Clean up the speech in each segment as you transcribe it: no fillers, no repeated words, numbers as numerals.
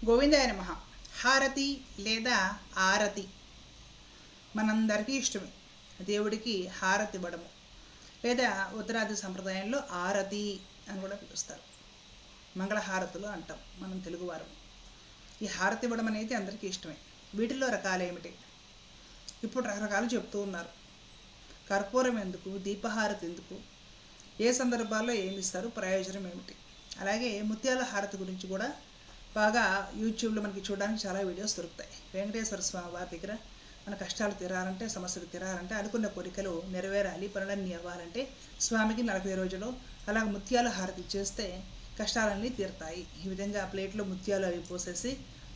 గోవిందాయ నమః. హారతి లేదా ఆరతి మనందరికీ ఇష్టమే. దేవుడికి హారతి ఇవ్వడము లేదా ఉత్తరాది సంప్రదాయంలో ఆరతి అని కూడా పిలుస్తారు. మంగళహారతులు అంటాం మనం తెలుగువారు. ఈ హారతి ఇవ్వడం అనేది అందరికీ ఇష్టమే. వీటిల్లో రకాలు ఏమిటి? ఇప్పుడు రకరకాలు చెప్తూ ఉన్నారు. కర్పూరం ఎందుకు, దీపహారతి ఎందుకు, ఏ సందర్భాల్లో ఏమి ఇస్తారు, ప్రయోజనం ఏమిటి, అలాగే ముత్యాల హారతి గురించి కూడా బాగా యూట్యూబ్లో మనకి చూడడానికి చాలా వీడియోస్ దొరుకుతాయి. వెంకటేశ్వర స్వామి వారి దగ్గర మన కష్టాలు తీరాలంటే, సమస్యలు తీరాలంటే, అనుకున్న కోరికలు నెరవేరాలి, పనులన్నీ అవ్వాలంటే స్వామికి 40 రోజులు అలా ముత్యాల హారతి ఇచ్చేస్తే కష్టాలన్నీ తీరుతాయి. ఈ విధంగా ప్లేట్లో ముత్యాలు అవి పోసేసి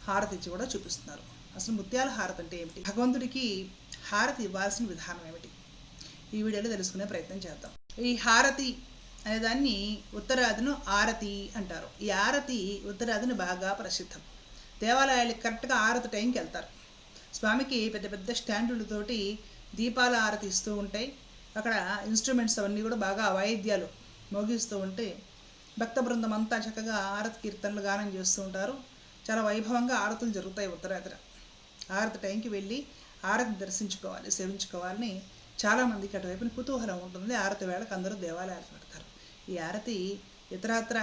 హారతి ఇచ్చి కూడా చూపిస్తున్నారు. అసలు ముత్యాల హారతి అంటే ఏమిటి, భగవంతుడికి హారతి ఇవ్వాల్సిన విధానం ఏమిటి, ఈ వీడియోలో తెలుసుకునే ప్రయత్నం చేద్దాం. ఈ హారతి అనేదాన్ని ఉత్తరాదిను ఆరతి అంటారు. ఈ ఆరతి ఉత్తరాదిని బాగా ప్రసిద్ధం. దేవాలయాలకు కరెక్ట్గా ఆరతి టైంకి వెళ్తారు. స్వామికి పెద్ద పెద్ద స్టాండులతోటి దీపాల ఆరతి ఇస్తూ ఉంటాయి. అక్కడ ఇన్స్ట్రుమెంట్స్ అవన్నీ కూడా బాగా వాయిద్యాలు మోగిస్తూ ఉంటే భక్త బృందం అంతా చక్కగా ఆరతి కీర్తనలు గానం చేస్తూ ఉంటారు. చాలా వైభవంగా ఆరతులు జరుగుతాయి ఉత్తరాదిన. ఆరతి టైంకి వెళ్ళి ఆరతి దర్శించుకోవాలి, సేవించుకోవాలని చాలామందికి అటువైపున కుతూహలం ఉంటుంది. ఆరతి వేళకు అందరూ దేవాలయాలు పెడతారు. ఈ ఆరతి ఇతరత్ర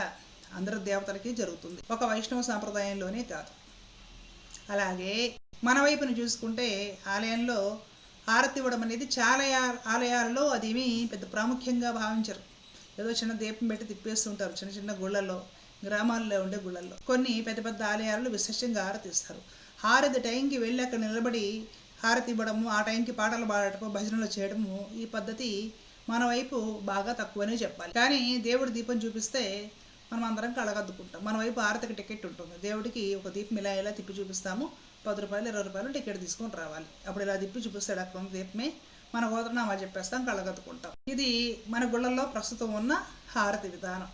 అందరు దేవతలకి జరుగుతుంది, ఒక వైష్ణవ సాంప్రదాయంలోనే కాదు. అలాగే మన వైపున చూసుకుంటే ఆలయంలో ఆరతి ఇవ్వడం అనేది చాలా ఆలయాల్లో అదేమీ పెద్ద ప్రాముఖ్యంగా భావించరు. ఏదో చిన్న దీపం పెట్టి తిప్పేస్తుంటారు చిన్న చిన్న గుళ్ళల్లో, గ్రామాల్లో ఉండే గుళ్ళల్లో. కొన్ని పెద్ద పెద్ద ఆలయాల్లో విశేషంగా ఆరతి ఇస్తారు. హారతి టైంకి వెళ్ళి అక్కడ నిలబడి హారతి ఇవ్వడము, ఆ టైంకి పాటలు పాడటము, భజనలు చేయడము, ఈ పద్ధతి మన వైపు బాగా తక్కువనే చెప్పాలి. కానీ దేవుడి దీపం చూపిస్తే మనం అందరం కళగద్దుకుంటాం. మన వైపు ఆరతికి టికెట్ ఉంటుంది. దేవుడికి ఒక దీపం ఇలా తిప్పి చూపిస్తాము, 10 రూపాయలు 20 రూపాయలు టికెట్ తీసుకొని రావాలి. అప్పుడు ఇలా తిప్పి చూపిస్తాడు, అక్కడ ఉన్న దీపమే మన గోత్రనామా చెప్పేస్తాం, కళ్ళగద్దుకుంటాం. ఇది మన గుళ్ళల్లో ప్రస్తుతం ఉన్న హారతి విధానం.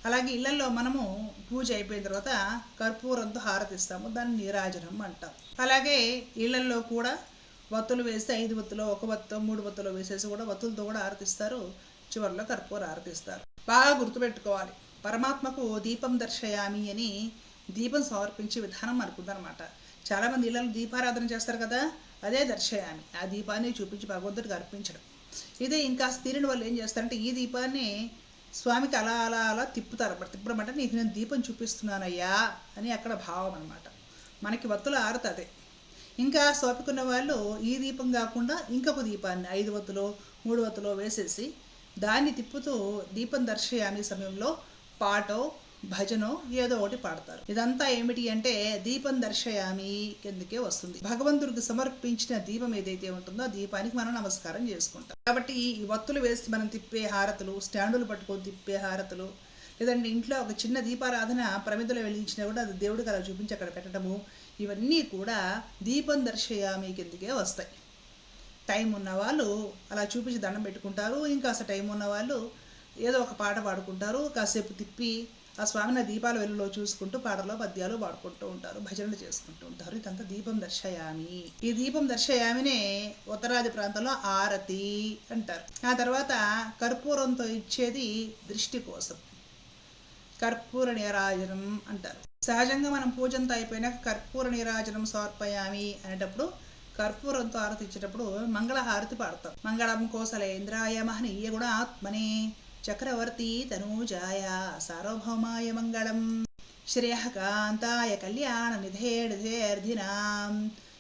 అలాగే ఇళ్లలో మనము పూజ అయిపోయిన తర్వాత కర్పూరంతో హారతిస్తాము, దాన్ని నీరాజనం అంటాం. అలాగే ఇళ్లలో కూడా వత్తులు వేస్తే 5 వత్తులు, 1 వత్తు, 3 వత్తులు వేసేసి కూడా వత్తులతో కూడా ఆరతిస్తారు. చివరిలో కర్పూర ఆరతిస్తారు. బాగా గుర్తుపెట్టుకోవాలి, పరమాత్మకు దీపం దర్శయామి అని దీపం సమర్పించే విధానం అనుకుందనమాట. చాలామంది ఇళ్లలో దీపారాధన చేస్తారు కదా, అదే దర్శయామి. ఆ దీపాన్ని చూపించి భగవంతుడికి అర్పించడం. ఇదే ఇంకా తీరిన వాళ్ళు ఏం చేస్తారంటే ఈ దీపాన్ని స్వామికి అలా అలా అలా తిప్పుతారు. తిప్పడం అంటే నీకు నేను దీపం చూపిస్తున్నానయ్యా అని అక్కడ భావం అనమాట. మనకి వత్తుల ఆరతి అదే. ఇంకా సోపుకున్న వాళ్ళు ఈ దీపం కాకుండా ఇంకొక దీపాన్ని 5 వత్తులో 3 వత్తులో వేసేసి దాన్ని తిప్పుతూ దీపం దర్శయామి సమయంలో పాటో భజనో ఏదో ఒకటి పాడతారు. ఇదంతా ఏమిటి అంటే దీపం దర్శయామి కిందకే వస్తుంది. భగవంతుడికి సమర్పించిన దీపం ఏదైతే ఉంటుందో ఆ దీపానికి మనం నమస్కారం చేసుకుంటాం. కాబట్టి ఈ వత్తులు వేసి మనం తిప్పే హారతులు, స్టాండులు పట్టుకొని తిప్పే హారతులు, లేదంటే ఇంట్లో ఒక చిన్న దీపారాధన ప్రమిదలో వెలిగించినా కూడా అది దేవుడికి అలా చూపించి అక్కడ పెట్టడము, ఇవన్నీ కూడా దీపం దర్శయామి కిందకే వస్తాయి. టైం ఉన్నవాళ్ళు అలా చూపించి దండం పెట్టుకుంటారు. ఇంకా అసలు టైం ఉన్నవాళ్ళు ఏదో ఒక పాట పాడుకుంటారు, కాసేపు తిప్పి ఆ స్వామిని దీపాల వెలుగులో చూసుకుంటూ పాటలో పద్యాలు పాడుకుంటూ ఉంటారు, భజనలు చేసుకుంటూ ఉంటారు. ఇదంతా దీపం దర్శయామి. ఈ దీపం దర్శయామినే ఉత్తరాది ప్రాంతంలో ఆరతి అంటారు. ఆ తర్వాత కర్పూరంతో ఇచ్చేది దృష్టి కోసం కర్పూర నీరాజనం అంటారు. సహజంగా మనం పూజంతా అయిపోయినాక కర్పూర నీరాజనం సమర్పయామి అనేటప్పుడు కర్పూరంతో ఆరతి ఇచ్చేటప్పుడు మంగళహారతి పాడతాం. మంగళం కోసలేంద్రాయ మహనీయ గుణాత్మనే చక్రవర్తి తనూజాయ సార్వభౌమాయ మంగళం శ్రేయకాంతాయ కళ్యాణ నిధేర్ధినాం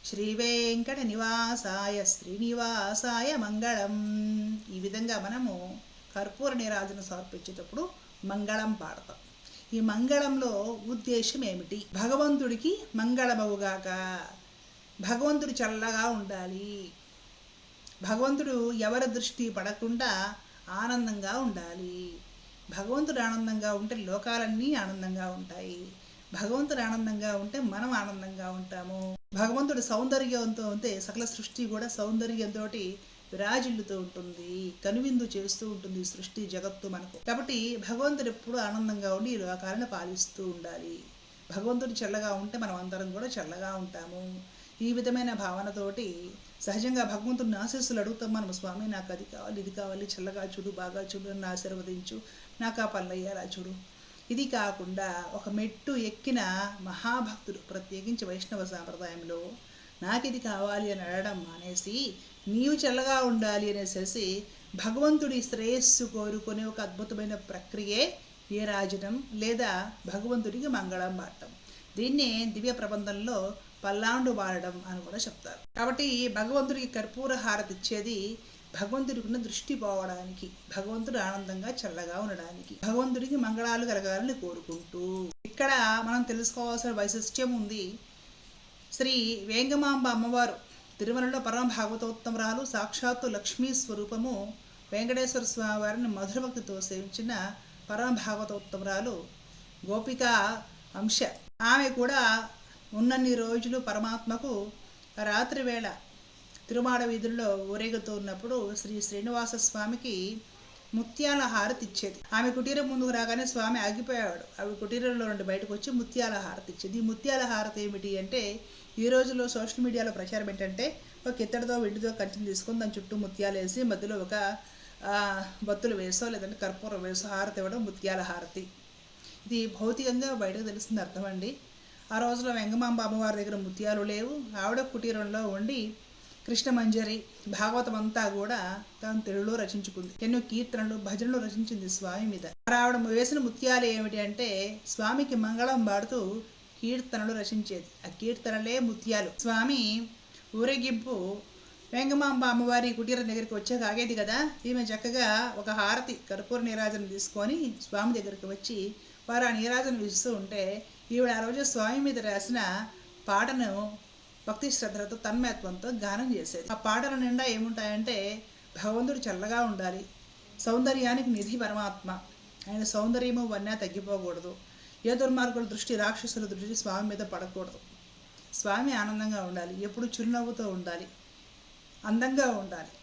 శ్రీ వెంకట నివాసాయ శ్రీనివాసాయ మంగళం. ఈ విధంగా మనము కర్పూర నీరాజన సమర్పించేటప్పుడు మంగళం పాడతాం. ఈ మంగళంలో ఉద్దేశం ఏమిటి? భగవంతుడికి మంగళమవుగాక, భగవంతుడు చల్లగా ఉండాలి, భగవంతుడు ఎవరి దృష్టి పడకుండా ఆనందంగా ఉండాలి. భగవంతుడు ఆనందంగా ఉంటే లోకాలన్నీ ఆనందంగా ఉంటాయి. భగవంతుడు ఆనందంగా ఉంటే మనం ఆనందంగా ఉంటాము. భగవంతుడు సౌందర్యంతో ఉంటే సకల సృష్టి కూడా సౌందర్యంతో విరాజిల్లుతూ ఉంటుంది, కనువిందు చేస్తూ ఉంటుంది సృష్టి జగత్తు మనకు. కాబట్టి భగవంతుడు ఎప్పుడు ఆనందంగా ఉండి ఈ లోకాలను పాలిస్తూ ఉండాలి. భగవంతుడు చల్లగా ఉంటే మనం అందరం కూడా చల్లగా ఉంటాము. ఈ విధమైన భావనతోటి సహజంగా భగవంతుడిని ఆశీస్సులు అడుగుతాం మనం. స్వామి నాకు అది కావాలి, ఇది కావాలి, చల్లగా చూడు, బాగా చూడు, నన్ను ఆశీర్వదించు, నాకు ఆ పనులు అయ్యేలా చూడు. ఇది కాకుండా ఒక మెట్టు ఎక్కిన మహాభక్తుడు, ప్రత్యేకించి వైష్ణవ సాంప్రదాయంలో నాకు ఇది కావాలి అని అడగడం మానేసి నీవు చల్లగా ఉండాలి అనేసి భగవంతుడి శ్రేయస్సు కోరుకునే ఒక అద్భుతమైన ప్రక్రియే ఏ రాజనం లేదా భగవంతుడికి మంగళం పాడటం. దీన్నే దివ్య ప్రబంధంలో పల్లాండు వాడడం అని కూడా చెప్తారు. కాబట్టి భగవంతుడికి కర్పూర హారతి ఇచ్చేది భగవంతుడికి ఉన్న దృష్టి పోవడానికి, భగవంతుడు ఆనందంగా చల్లగా ఉండడానికి, భగవంతుడికి మంగళాలు కలగాలని కోరుకుంటూ. ఇక్కడ మనం తెలుసుకోవాల్సిన వైశిష్ట్యం ఉంది. శ్రీ వేంగమాంబ అమ్మవారు తిరుమలలో పరమ భాగవతోత్తమరాలు, సాక్షాత్తు లక్ష్మీ స్వరూపము. వెంకటేశ్వర స్వామి వారిని మధుర భక్తితో సేవించిన పరమ భాగవతోత్తమరాలు, గోపిక అంశ. ఆమె కూడా ఉన్నన్ని రోజులు పరమాత్మకు రాత్రి వేళ తిరుమాడ వీధుల్లో ఊరేగుతూ ఉన్నప్పుడు శ్రీ శ్రీనివాస స్వామికి ముత్యాల హారతి ఇచ్చేది. ఆమె కుటీరం ముందుకు రాగానే స్వామి ఆగిపోయాడు. ఆమె కుటీరంలో నుండి బయటకు వచ్చి ముత్యాల హారతి ఇచ్చేది. ఈ ముత్యాల హారతి ఏమిటి అంటే, ఈ రోజుల్లో సోషల్ మీడియాలో ప్రచారం ఏంటంటే, ఒక ఇత్తడితో వెండితో కంచెను తీసుకొని దాని చుట్టూ ముత్యాలు వేసి మధ్యలో ఒక బత్తులు వేసో లేదంటే కర్పూరం వేసో హారతి ఇవ్వడం ముత్యాల హారతి. ఇది భౌతికంగా బయటకు తెలుస్తుంది అర్థం అండి. ఆ రోజులో వెంగమాంబ అమ్మవారి దగ్గర ముత్యాలు లేవు. ఆవిడ కుటీరంలో ఉండి కృష్ణమంజరి భాగవతం అంతా కూడా తాను తెలుగులో రచించుకుంది. ఎన్నో కీర్తనలు భజనలు రచించింది స్వామి మీద. ఆవిడ వేసిన ముత్యాలు ఏమిటి అంటే, స్వామికి మంగళం పాడుతూ కీర్తనలు రచించేది. ఆ కీర్తనలే ముత్యాలు. స్వామి ఊరేగింపు వెంగమాంబ అమ్మవారి కుటీరం దగ్గరికి వచ్చాక ఆగేది కదా. ఈమె చక్కగా ఒక హారతి కర్పూర నీరాజన తీసుకొని స్వామి దగ్గరికి వచ్చి వారు ఆ నీరాజన ఇస్తూ ఉంటే, ఈవిడ ఆ రోజు స్వామి మీద రాసిన పాటను భక్తి శ్రద్ధలతో తన్మయత్వంతో గానం చేసేది. ఆ పాటల నిండా ఏముంటాయంటే, భగవంతుడు చల్లగా ఉండాలి, సౌందర్యానికి నిధి పరమాత్మ, ఆయన సౌందర్యము వన్నా తగ్గిపోకూడదు, ఏ దుర్మార్గుల దృష్టి రాక్షసుల దృష్టి స్వామి మీద పడకూడదు, స్వామి ఆనందంగా ఉండాలి, ఎప్పుడు చిరునవ్వుతో ఉండాలి, అందంగా ఉండాలి,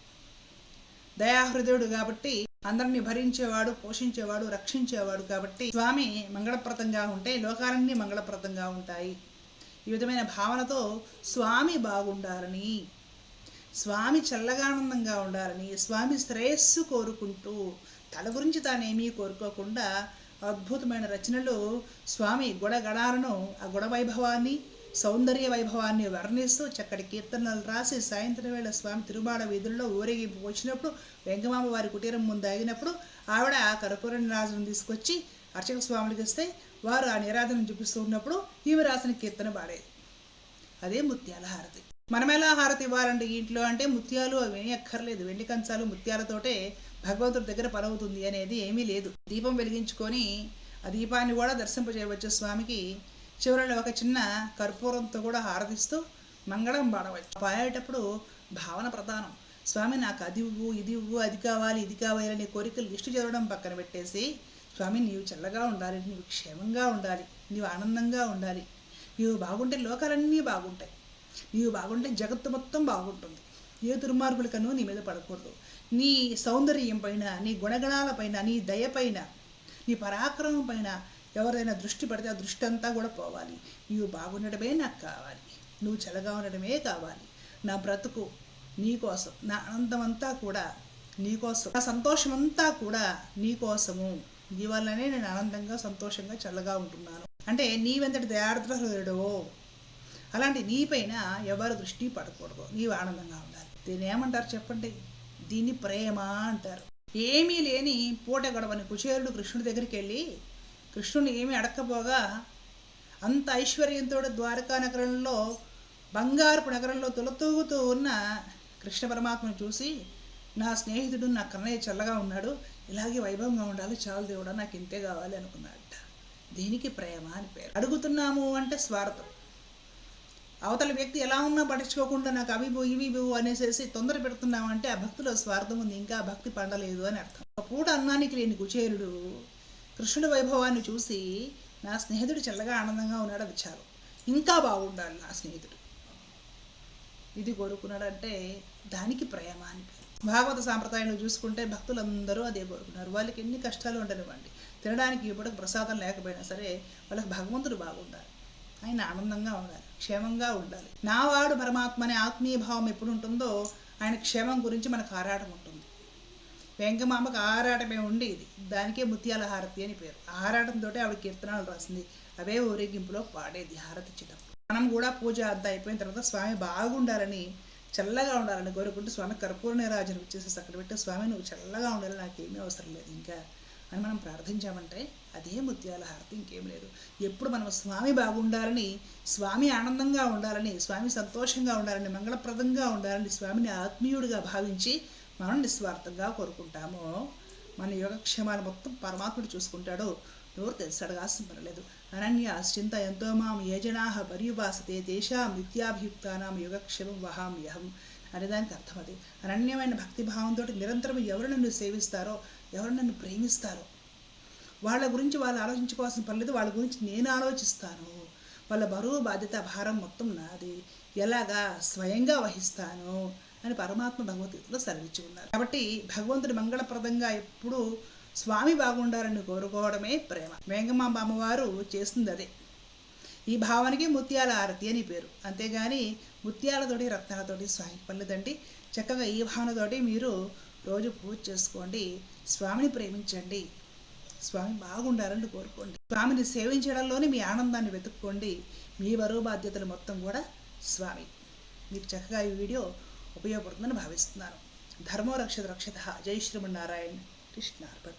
దయాహృదయుడు కాబట్టి అందరినీ భరించేవాడు, పోషించేవాడు, రక్షించేవాడు కాబట్టి స్వామి మంగళప్రదంగా ఉంటే లోకాలన్నీ మంగళప్రదంగా ఉంటాయి. ఈ విధమైన భావనతో స్వామి బాగుండాలని, స్వామి చల్లగానందంగా ఉండాలని, స్వామి శ్రేయస్సు కోరుకుంటూ తన గురించి తానేమీ కోరుకోకుండా అద్భుతమైన రచనలు స్వామి గుణగణాలను, ఆ గుణ వైభవాన్ని, సౌందర్య వైభవాన్ని వర్ణిస్తూ చక్కటి కీర్తనలు రాసి సాయంత్రం వేళ స్వామి తిరుమాడ వీధుల్లో ఊరేగింపు వచ్చినప్పుడు వెంగమాంబ వారి కుటీరం ముందు ఆగినప్పుడు ఆవిడ కర్పూర నీరాజనం తీసుకొచ్చి అర్చక స్వాములకి ఇస్తే వారు ఆ నీరాజనం చూపిస్తూ ఉన్నప్పుడు ఈమె రాసిన కీర్తన పాడేది. అదే ముత్యాల హారతి. మనం ఎలా హారతి ఇవ్వాలంటే ఇంట్లో అంటే ముత్యాలు అవి అక్కర్లేదు, వెండి కంచాలు ముత్యాలతోటే భగవంతుడి దగ్గర పనవుతుంది అనేది ఏమీ లేదు. దీపం వెలిగించుకొని ఆ దీపాన్ని కూడా దర్శింపజేయవచ్చు స్వామికి. చివరిలో ఒక చిన్న కర్పూరంతో కూడా హారతిస్తూ మంగళం పాడవచ్చు. పాడేటప్పుడు భావన ప్రధానం. స్వామి నాకు అది ఇవ్వు, ఇది ఇవ్వు, అది కావాలి, ఇది కావాలి అనే కోరికలు లిస్టు చదవడం పక్కన పెట్టేసి, స్వామి నీవు చల్లగా ఉండాలి, నీవు క్షేమంగా ఉండాలి, నీవు ఆనందంగా ఉండాలి, నీవు బాగుంటే లోకాలన్నీ బాగుంటాయి, నీవు బాగుంటే జగత్తు మొత్తం బాగుంటుంది, ఏ దుర్మార్గులకనూ నీ మీద పడకూడదు, నీ సౌందర్యం పైన, నీ గుణగణాల పైన, నీ దయ పైన, నీ పరాక్రమం పైన ఎవరైనా దృష్టి పడితే ఆ దృష్టి అంతా కూడా పోవాలి. నీవు బాగుండడమే నాకు కావాలి, నువ్వు చల్లగా ఉండడమే కావాలి, నా బ్రతుకు నీకోసం, నా ఆనందం అంతా కూడా నీకోసం, నా సంతోషం అంతా కూడా నీకోసము, నీ వల్లనే నేను ఆనందంగా సంతోషంగా చల్లగా ఉంటున్నాను అంటే నీవెంతటి దయార్ద్ర హృదయుడవో అలాంటి నీపైన ఎవరు దృష్టి పడకూడదు, నీవు ఆనందంగా ఉండాలి. దీన్ని ఏమంటారు చెప్పండి? దీన్ని ప్రేమ అంటారు. ఏమీ లేని పూట గడవని కుచేరుడు కృష్ణుడి దగ్గరికి వెళ్ళి కృష్ణుని ఏమీ అడక్కపోగా అంత ఐశ్వర్యంతో ద్వారకా నగరంలో, బంగారపు నగరంలో తొలతూగుతూ ఉన్న కృష్ణ పరమాత్మను చూసి, నా స్నేహితుడు నా కన్నయ్య చల్లగా ఉన్నాడు, ఇలాగే వైభవంగా ఉండాలి, చాలు దేవుడా నాకు ఇంతే కావాలి అనుకున్నాడట. దీనికి ప్రేమ అని పేరు. అడుగుతున్నాము అంటే స్వార్థం. అవతల వ్యక్తి ఎలా ఉన్నా పట్టించుకోకుండా నాకు అవి ఇవి అనేసి తొందర పెడుతున్నామంటే ఆ భక్తిలో స్వార్థం ఉంది, ఇంకా భక్తి పండలేదు అని అర్థం. ఒక పూట అన్నానికి లేని కుచేరుడు కృష్ణుడి వైభవాన్ని చూసి, నా స్నేహితుడు చల్లగా ఆనందంగా ఉన్నాడు, అది చాలు, ఇంకా బాగుండాలి నా స్నేహితుడు, ఇది కోరుకున్నాడంటే దానికి ప్రేమ అని పేరు. భాగవత సాంప్రదాయంలో చూసుకుంటే భక్తులందరూ అదే కోరుకున్నారు. వాళ్ళకి ఎన్ని కష్టాలు ఉండనివ్వండి, తినడానికి ఇప్పటికి ప్రసాదం లేకపోయినా సరే వాళ్ళకి భగవంతుడు బాగుండాలి, ఆయన ఆనందంగా ఉండాలి, క్షేమంగా ఉండాలి. నావాడు పరమాత్మ అనే ఆత్మీయ భావం ఎప్పుడు ఉంటుందో ఆయన క్షేమం గురించి మనకు ఆరాటం ఉంటుంది. వెంగమాంబకు ఆరాటమే ఉండేది. దానికే ముత్యాల హారతి అని పేరు. ఆరాటంతో ఆవిడ కీర్తనాలు రాసింది. అవే ఊరేగింపులో పాడేది హారతి ఇచ్చేటప్పుడు. మనం కూడా పూజ అంతా అయిపోయిన తర్వాత స్వామి బాగుండాలని, చల్లగా ఉండాలని కోరుకుంటూ స్వామి కర్పూర నీరాజనం ఇచ్చేసి అక్కడ పెట్టి, స్వామి నువ్వు చల్లగా ఉండాలి, నాకేమీ అవసరం లేదు ఇంకా అని మనం ప్రార్థించామంటే అదే ముత్యాల హారతి, ఇంకేం లేదు. ఎప్పుడు మనం స్వామి బాగుండాలని, స్వామి ఆనందంగా ఉండాలని, స్వామి సంతోషంగా ఉండాలని, మంగళప్రదంగా ఉండాలని, స్వామిని ఆత్మీయుడిగా భావించి మనం నిస్వార్థంగా కోరుకుంటామో మన యోగక్షేమాలు మొత్తం పరమాత్ముడు చూసుకుంటాడు. ఎవరు తెలుసడగాల్సిన పర్లేదు. అనన్య చింత ఎంతో మాం ఏ జనా పర్యుపాసతే తేషాం నిత్యాభియుక్తానాం యోగక్షేమం వహామ్యహం అనేదానికి అర్థం అది. అనన్యమైన భక్తిభావంతో నిరంతరం ఎవరు నన్ను సేవిస్తారో, ఎవరు నన్ను ప్రేమిస్తారో వాళ్ళ గురించి వాళ్ళు ఆలోచించుకోవాల్సిన పర్లేదు. వాళ్ళ గురించి నేను ఆలోచిస్తాను. వాళ్ళ బరువు బాధ్యత భారం మొత్తం నాది, ఎలాగా స్వయంగా వహిస్తాను అని పరమాత్మ భగవద్గీతలో సెలవిచ్చి ఉన్నారు. కాబట్టి భగవంతుడి మంగళప్రదంగా ఎప్పుడూ స్వామి బాగుండాలని కోరుకోవడమే ప్రేమ. వేంగమాంబ అమ్మవారు చేస్తుంది అదే. ఈ భావానికి ముత్యాల ఆరతి అని పేరు. అంతేగాని ముత్యాలతోటి రత్నాలతోటి స్వామికి పర్లేదండి. చక్కగా ఈ భావనతోటి మీరు రోజు పూజ చేసుకోండి, స్వామిని ప్రేమించండి, స్వామి బాగుండాలని కోరుకోండి. స్వామిని సేవించడంలోనే మీ ఆనందాన్ని వెతుక్కోండి. మీ బరువు బాధ్యతలు మొత్తం కూడా స్వామి. మీకు చక్కగా ఈ వీడియో ఉపయోగపడుతుందని భావిస్తున్నాను. ధర్మో రక్షత రక్షిత. జై శ్రీమన్నారాయణ. కృష్ణార్పణ.